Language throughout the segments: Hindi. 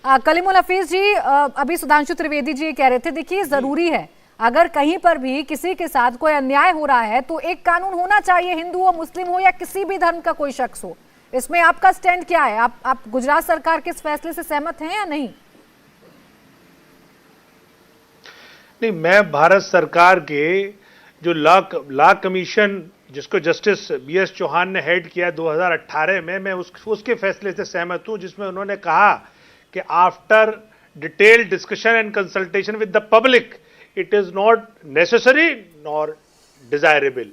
कलीमुल हफीज जी, अभी सुधांशु त्रिवेदी जी कह रहे थे, देखिए जरूरी है अगर कहीं पर भी किसी के साथ कोई अन्याय हो रहा है तो एक कानून होना चाहिए, हिंदू हो, मुस्लिम हो या किसी भी धर्म का कोई शख्स हो। इसमें आपका स्टैंड क्या है? आप गुजरात सरकार के इस फैसले से सहमत हैं या नहीं? नहीं, मैं भारत सरकार के जो लॉ कमीशन जिसको जस्टिस बीएस चौहान ने हेड किया 2018 में, मैं उसके फैसले से सहमत हूं, जिसमें उन्होंने कहा कि after detailed discussion and consultation with the public it is not necessary nor desirable.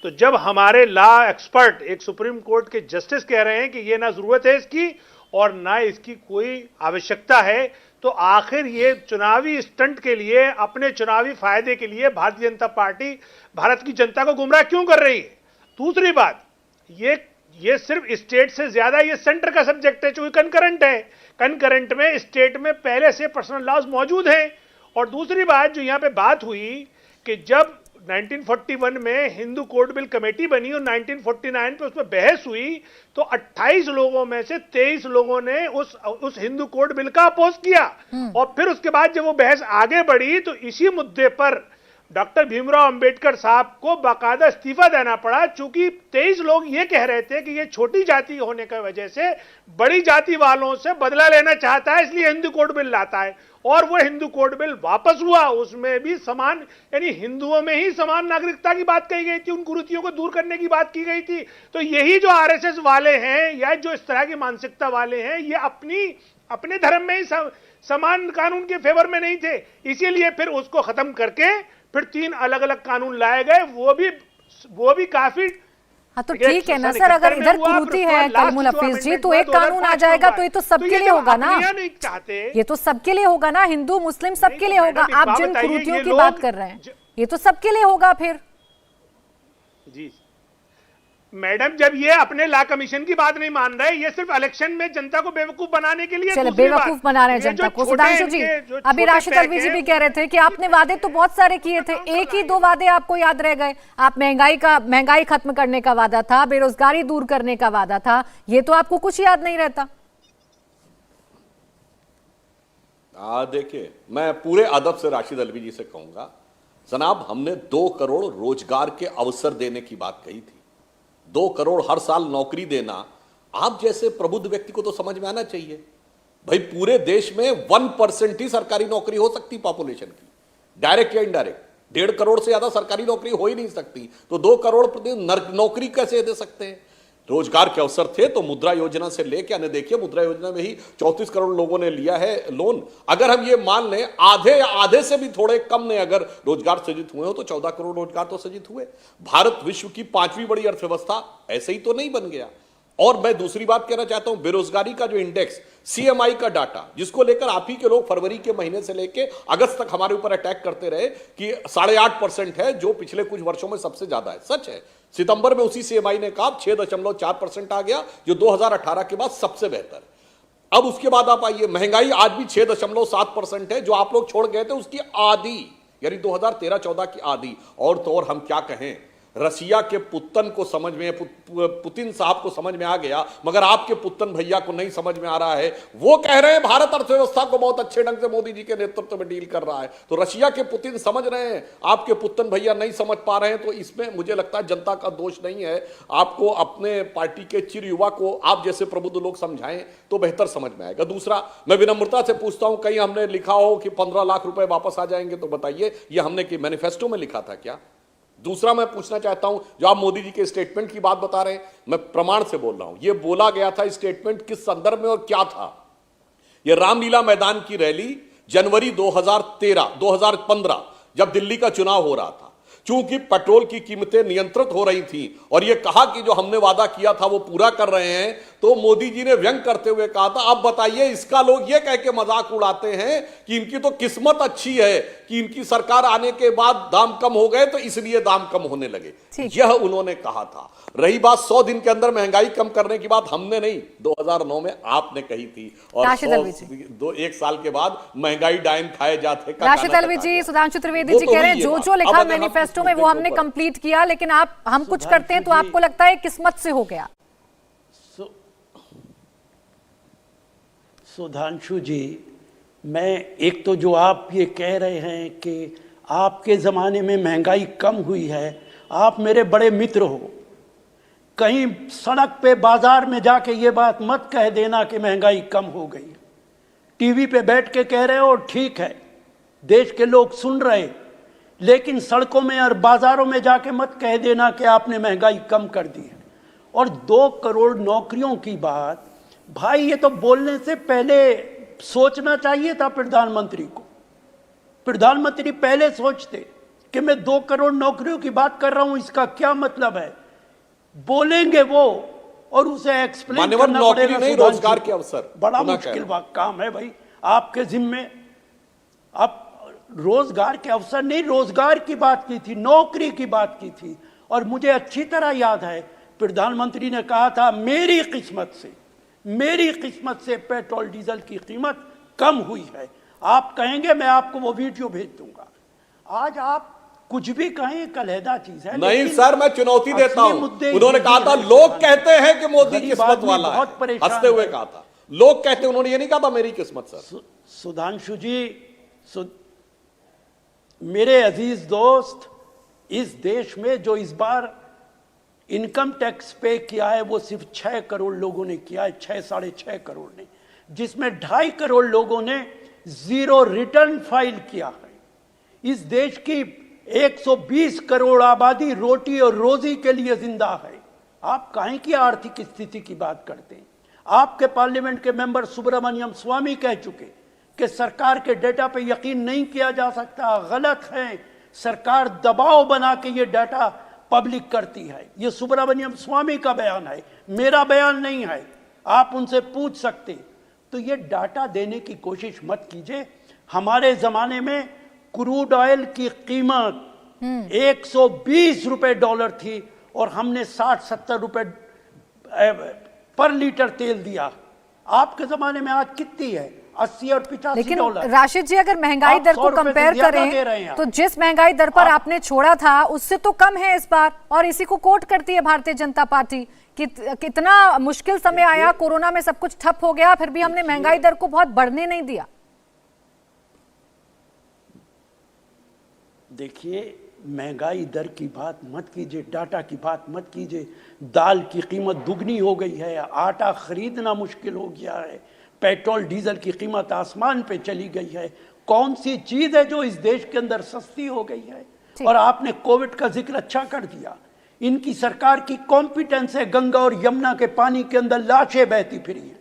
तो जब हमारे लॉ एक्सपर्ट एक सुप्रीम कोर्ट के जस्टिस कह रहे हैं कि ये ना जरूरत है इसकी और ना इसकी कोई आवश्यकता है, तो आखिर ये चुनावी स्टंट के लिए, अपने चुनावी फायदे के लिए भारतीय जनता पार्टी भारत की जनता को गुमराह क्यों कर रही है? दूसरी बात, ये सिर्फ स्टेट से ज्यादा ये सेंटर का सब्जेक्ट है, क्योंकि कंकरेंट है। कंकरेंट में स्टेट में पहले से पर्सनल लॉज मौजूद हैं। और दूसरी बात जो यहां पे बात हुई कि जब 1941 में हिंदू कोड बिल कमेटी बनी और 1949 पे उसमें बहस हुई, तो 28 लोगों में से 23 लोगों ने उस हिंदू कोड बिल का अपोज किया। और फिर उसके बाद जब वो बहस आगे बढ़ी तो इसी मुद्दे पर डॉक्टर भीमराव अंबेडकर साहब को बाकायदा इस्तीफा देना पड़ा, चूंकि 23 लोग ये कह रहे थे कि ये छोटी जाति होने की वजह से बड़ी जाति वालों से बदला लेना चाहता है, इसलिए हिंदू कोड बिल लाता है। और वो हिंदू कोड बिल वापस हुआ, उसमें भी समान, यानी हिंदुओं में ही समान नागरिकता की बात कही गई थी, उन कुरीतियों को दूर करने की बात की गई थी। तो यही जो आरएसएस वाले हैं या जो इस तरह की मानसिकता वाले हैं, ये अपने धर्म में ही समान कानून के फेवर में नहीं थे, इसीलिए फिर उसको खत्म करके फिर 3 अलग अलग कानून लाए गए, वो भी काफी। हाँ तो ठीक है ना सर, अगर इधर कुरीति है कलीमुल हफीज जी, तो एक कानून आ जाएगा तो ये तो सबके लिए होगा ना, ये तो सबके लिए होगा ना, हिंदू मुस्लिम सबके लिए होगा। आप जिन कुरीतियों की बात कर रहे हैं ये तो सबके लिए होगा फिर। जी मैडम, जब ये अपने लॉ कमीशन की बात नहीं मान रहे, ये सिर्फ इलेक्शन में जनता को बेवकूफ बनाने के लिए, चलो बेवकूफ बना रहे हैं जनता को। सुधांशु जी, अभी राशिद अलवी जी भी कह रहे थे कि आपने वादे तो बहुत सारे किए थे, एक ही 2 वादे आपको याद रह गए। आप महंगाई खत्म करने का वादा था, बेरोजगारी दूर करने का वादा था, ये तो आपको कुछ याद नहीं रहता। देखिए, मैं पूरे अदब से राशिद अलवी जी से कहूंगा, जनाब हमने 2 करोड़ रोजगार के अवसर देने की बात कही थी। 2 करोड़ हर साल नौकरी देना, आप जैसे प्रबुद्ध व्यक्ति को तो समझ में आना चाहिए भाई, पूरे देश में 1% ही सरकारी नौकरी हो सकती पॉपुलेशन की, डायरेक्ट या इनडायरेक्ट। 1.5 करोड़ से ज्यादा सरकारी नौकरी हो ही नहीं सकती, तो 2 करोड़ नौकरी कैसे दे सकते हैं? रोजगार के अवसर थे तो मुद्रा योजना से लेके आने, देखिए मुद्रा योजना में ही 34 करोड़ लोगों ने लिया है लोन। अगर हम ये मान लें आधे से भी थोड़े कम ने अगर रोजगार सृजित हुए हो तो 14 करोड़ रोजगार तो सृजित हुए। भारत विश्व की 5वीं बड़ी अर्थव्यवस्था ऐसे ही तो नहीं बन गया। और मैं दूसरी बात कहना चाहता हूं, बेरोजगारी का जो इंडेक्स सीएमआई का डाटा, जिसको लेकर आप ही के लोग फरवरी के महीने से लेकर अगस्त तक हमारे ऊपर अटैक करते रहे कि 8.5% है, जो पिछले कुछ वर्षों में सबसे ज्यादा है। सच है, सितंबर में उसी सीएमआई ने कहा 6.4% आ गया, जो 2018 के बाद सबसे बेहतर। अब उसके बाद आप आइए, महंगाई आज भी 6.7% है, जो आप लोग छोड़ गए थे उसकी आधी, यानी 2013-14 की आधी। और तो और हम क्या कहें, रसिया के पुतन को समझ में, पुतिन साहब को समझ में आ गया, मगर आपके पुतन भैया को नहीं समझ में आ रहा है। वो कह रहे हैं भारत अर्थव्यवस्था को बहुत अच्छे ढंग से मोदी जी के नेतृत्व में डील कर रहा है, तो रशिया के पुतिन समझ रहे हैं, आपके पुतन भैया नहीं समझ पा रहे हैं। तो इसमें मुझे लगता है जनता का दोष नहीं है, आपको अपने पार्टी के चिर युवा को आप जैसे प्रबुद्ध लोग समझाएं तो बेहतर समझ में आएगा। दूसरा, मैं विनम्रता से पूछता हूं, कहीं हमने लिखा हो कि 15 लाख रुपए वापस आ जाएंगे, तो बताइए ये हमने मैनिफेस्टो में लिखा था क्या? दूसरा मैं पूछना चाहता हूं, जो आप मोदी जी के स्टेटमेंट की बात बता रहे हैं, मैं प्रमाण से बोल रहा हूं, यह बोला गया था स्टेटमेंट किस संदर्भ में और क्या था? यह रामलीला मैदान की रैली जनवरी 2015 जब दिल्ली का चुनाव हो रहा था, चूंकि पेट्रोल की कीमतें नियंत्रित हो रही थी और यह कहा कि जो हमने वादा किया था वो पूरा कर रहे हैं, तो मोदी जी ने व्यंग करते हुए कहा था, अब बताइए इसका लोग ये कह के मजाक उड़ाते हैं कि इनकी तो किस्मत अच्छी है कि इनकी सरकार आने के बाद दाम कम हो गए तो इसलिए दाम कम होने लगे, यह उन्होंने कहा था। रही बात 100 दिन के अंदर महंगाई कम करने की बात, हमने नहीं, 2009 में आपने कही थी, और 1 साल के बाद महंगाई डायन खाए जाते। राशिद अलवी जी, सुधांशु त्रिवेदी जी कह रहे हैं जो लिखा मैनिफेस्टो में वो हमने कंप्लीट किया, लेकिन हम कुछ करते हैं तो आपको लगता है किस्मत से हो गया। सुधांशु जी, मैं एक तो जो आप ये कह रहे हैं कि आपके ज़माने में महंगाई कम हुई है, आप मेरे बड़े मित्र हो। कहीं सड़क पे बाजार में जाके ये बात मत कह देना कि महंगाई कम हो गई। टीवी पे बैठ के कह रहे हो ठीक है, देश के लोग सुन रहे, लेकिन सड़कों में और बाजारों में जाके मत कह देना कि आपने महंगाई कम कर दी है। और 2 करोड़ नौकरियों की बात, भाई ये तो बोलने से पहले सोचना चाहिए था प्रधानमंत्री को। प्रधानमंत्री पहले सोचते कि मैं 2 करोड़ नौकरियों की बात कर रहा हूं, इसका क्या मतलब है। बोलेंगे वो और उसे एक्सप्लेन करना नौकरी पड़ेगा। नहीं, रोजगार के अवसर। बड़ा मुश्किल काम है भाई आपके जिम्मे। आप रोजगार के अवसर नहीं, रोजगार की बात की थी, नौकरी की बात की थी। और मुझे अच्छी तरह याद है प्रधानमंत्री ने कहा था मेरी किस्मत से पेट्रोल डीजल की कीमत कम हुई है। आप कहेंगे मैं आपको वो वीडियो भेज दूंगा। आज आप कुछ भी कहें, कलहदा चीज है। नहीं सर, मैं चुनौती देता हूं। उन्होंने कहा था लोग कहते हैं कि मोदी किस्मत वाला है, हंसते हुए कहा था। लोग कहते, उन्होंने ये नहीं कहा था मेरी किस्मत। सर सुधांशु जी, मेरे अजीज दोस्त, इस देश में जो इस बार इनकम टैक्स पे किया है वो सिर्फ 6 करोड़ लोगों ने किया है, 6-6.5 करोड़ ने, जिसमें 2.5 करोड़ लोगों ने जीरो रिटर्न फाइल किया है। इस देश की 120 करोड़ आबादी रोटी और रोजी के लिए जिंदा है। आप काहे की आर्थिक स्थिति की बात करते हैं। आपके पार्लियामेंट के मेंबर सुब्रमण्यम स्वामी कह चुके कि सरकार के डेटा पे यकीन नहीं किया जा सकता, गलत है। सरकार दबाव बना के ये डाटा पब्लिक करती है। ये सुब्रमण्यम स्वामी का बयान है, मेरा बयान नहीं है। आप उनसे पूछ सकते। तो ये डाटा देने की कोशिश मत कीजिए। हमारे जमाने में क्रूड ऑयल की कीमत 120 रुपए डॉलर थी और हमने 60-70 रुपए पर लीटर तेल दिया। आपके जमाने में आज कितनी है? 80 और 85 लेकिन डॉलर। राशिद जी, अगर महंगाई दर को कंपेयर करें तो जिस महंगाई दर पर आपने छोड़ा था उससे तो कम है इस बार, और इसी को कोट करती है भारतीय जनता पार्टी कि कितना मुश्किल समय आया, कोरोना में सब कुछ ठप हो गया, फिर भी हमने महंगाई दर को बहुत बढ़ने नहीं दिया। देखिए, महंगाई दर की बात मत कीजिए, डाटा की बात मत कीजिए। दाल की कीमत दुगनी हो गई है, आटा खरीदना मुश्किल हो गया है, पेट्रोल डीजल की कीमत आसमान पे चली गई है। कौन सी चीज है जो इस देश के अंदर सस्ती हो गई है? और आपने कोविड का जिक्र अच्छा कर दिया। इनकी सरकार की कॉम्पिटेंस है, गंगा और यमुना के पानी के अंदर लाशें बहती फिरी हैं।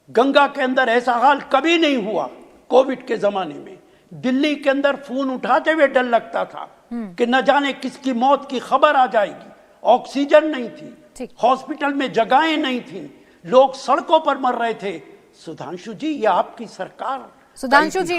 गंगा के अंदर ऐसा हाल कभी नहीं हुआ कोविड के जमाने में। दिल्ली के अंदर फोन उठाते हुए डर लगता था कि न जाने किसकी मौत की खबर आ जाएगी। ऑक्सीजन नहीं थी, हॉस्पिटल में जगहें नहीं थी, लोग सड़कों पर मर रहे थे। सुधांशु जी, ये आपकी सरकार, सुधांशु जी,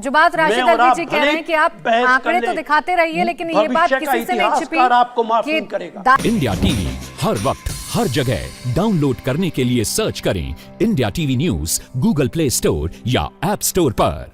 जो बात राशिद अलवी जी कह रहे हैं कि आप आंकड़े तो दिखाते रहिए, लेकिन ये बात किसी से नहीं छिपी। आपको माफ नहीं करेगा। इंडिया टीवी हर वक्त हर जगह डाउनलोड करने के लिए सर्च करें India TV news Google play store या ऐप स्टोर पर।